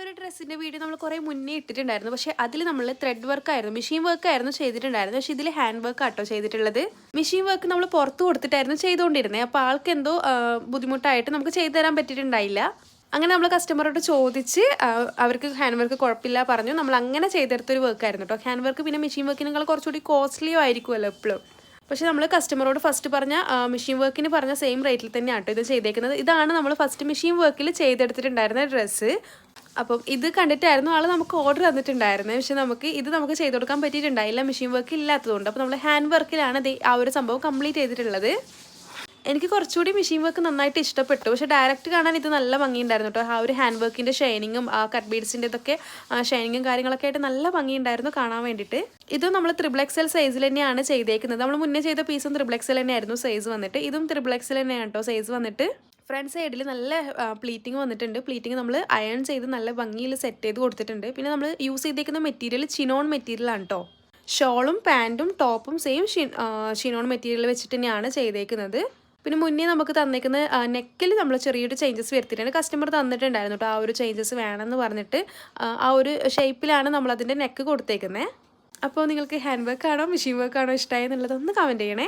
ഒരു ഡ്രസ്സിൻ്റെ വീഡിയോ നമ്മൾ കുറേ മുന്നേ ഇട്ടിട്ടുണ്ടായിരുന്നു. പക്ഷേ അതിൽ നമ്മൾ ത്രെഡ് വർക്കായിരുന്നു, മെഷീൻ വർക്കായിരുന്നു ചെയ്തിട്ടുണ്ടായിരുന്നു. പക്ഷേ ഇതിൽ ഹാൻഡ് വർക്ക് ആട്ടോ ചെയ്തിട്ടുള്ളത്. മെഷീൻ വർക്ക് നമ്മൾ പുറത്ത് കൊടുത്തിട്ടായിരുന്നു ചെയ്തുകൊണ്ടിരുന്നത്. അപ്പോൾ ആൾക്ക് എന്തോ ബുദ്ധിമുട്ടായിട്ട് നമുക്ക് ചെയ്തു തരാൻ പറ്റിയിട്ടുണ്ടായില്ല. അങ്ങനെ നമ്മൾ കസ്റ്റമറോട് ചോദിച്ച് അവർക്ക് ഹാൻഡ് വർക്ക് കുഴപ്പമില്ല പറഞ്ഞു. നമ്മൾ അങ്ങനെ ചെയ്തെടുത്തൊരു വർക്കായിരുന്നു കേട്ടോ. ഹാൻഡ് വർക്ക് പിന്നെ മെഷീൻ വർക്കിനേക്കാൾ കുറച്ചുകൂടി കോസ്റ്റ്ലിയോ ആയിരിക്കുമല്ലോ എപ്പോഴും. പക്ഷേ നമ്മൾ കസ്റ്റമറോട് ഫസ്റ്റ് പറഞ്ഞ മെഷീൻ വർക്കിന് പറഞ്ഞ സെയിം റേറ്റിൽ തന്നെയാണ് കേട്ടോ ഇത് ചെയ്തേക്കുന്നത്. ഇതാണ് നമ്മൾ ഫസ്റ്റ് മെഷീൻ വർക്കിൽ ചെയ്തെടുത്തിട്ടുണ്ടായിരുന്ന ഡ്രസ്സ്. അപ്പം ഇത് കണ്ടിട്ടായിരുന്നു ആൾ നമുക്ക് ഓർഡർ തന്നിട്ടുണ്ടായിരുന്നത്. പക്ഷെ നമുക്ക് ചെയ്ത് കൊടുക്കാൻ പറ്റിയിട്ടുണ്ടായില്ല, മെഷീൻ വർക്ക് ഇല്ലാത്തതുകൊണ്ട്. അപ്പോൾ നമ്മൾ ഹാൻഡ് വർക്കിലാണ് ആ ഒരു സംഭവം കംപ്ലീറ്റ് ചെയ്തിട്ടുള്ളത്. എനിക്ക് കുറച്ചുകൂടി മെഷീൻ വർക്ക് നന്നായിട്ട് ഇഷ്ടപ്പെട്ടു. പക്ഷേ ഡയറക്റ്റ് കാണാൻ ഇത് നല്ല ഭംഗിയുണ്ടായിരുന്നു കേട്ടോ. ആ ഒരു ഹാൻഡ് വർക്കിൻ്റെ ഷൈനിങ്ങും ആ കട്ട് ബീഡ്സിൻ്റെ ഇതൊക്കെ ഷൈനിങ്ങും കാര്യങ്ങളൊക്കെ ആയിട്ട് നല്ല ഭംഗിയുണ്ടായിരുന്നു കാണാൻ വേണ്ടിയിട്ട്. ഇതും നമ്മൾ XXL സൈസിൽ തന്നെയാണ് ചെയ്തേക്കുന്നത്. നമ്മൾ മുന്നേ ചെയ്ത പീസും XXL തന്നെയായിരുന്നു സൈസ് വന്നിട്ട്. ഇതും XXL തന്നെയാണ് കേട്ടോ സൈസ് വന്നിട്ട്. ഫ്രണ്ട് സൈഡിൽ നല്ല പ്ലീറ്റിങ് വന്നിട്ടുണ്ട്. പ്ലീറ്റിങ് നമ്മൾ അയൺ ചെയ്ത് നല്ല ഭംഗിയിൽ സെറ്റ് ചെയ്ത് കൊടുത്തിട്ടുണ്ട്. പിന്നെ നമ്മൾ യൂസ് ചെയ്തേക്കുന്ന മെറ്റീരിയൽ ചിനോൺ മെറ്റീരിയലാണ് കേട്ടോ. ഷോളും പാൻറ്റും ടോപ്പും സെയിം ഷിനോൺ മെറ്റീരിയൽ വെച്ചിട്ട് തന്നെയാണ് ചെയ്തേക്കുന്നത്. പിന്നെ മുന്നേ നമുക്ക് തന്നേക്കുന്ന നെക്കിൽ നമ്മൾ ചെറിയൊരു ചേഞ്ചസ് വരുത്തിയിട്ടുണ്ട്. കസ്റ്റമർ തന്നിട്ടുണ്ടായിരുന്നു കേട്ടോ ആ ഒരു ചേഞ്ചസ് വേണമെന്ന് പറഞ്ഞിട്ട്. ആ ഒരു ഷേപ്പിലാണ് നമ്മളതിൻ്റെ നെക്ക് കൊടുത്തേക്കുന്നത്. അപ്പോൾ നിങ്ങൾക്ക് ഹാൻഡ് വർക്ക് ആണോ മെഷീൻ വർക്ക് ആണോ ഇഷ്ടമായി എന്നുള്ളതൊന്ന് കമൻറ്റ് ചെയ്യണേ.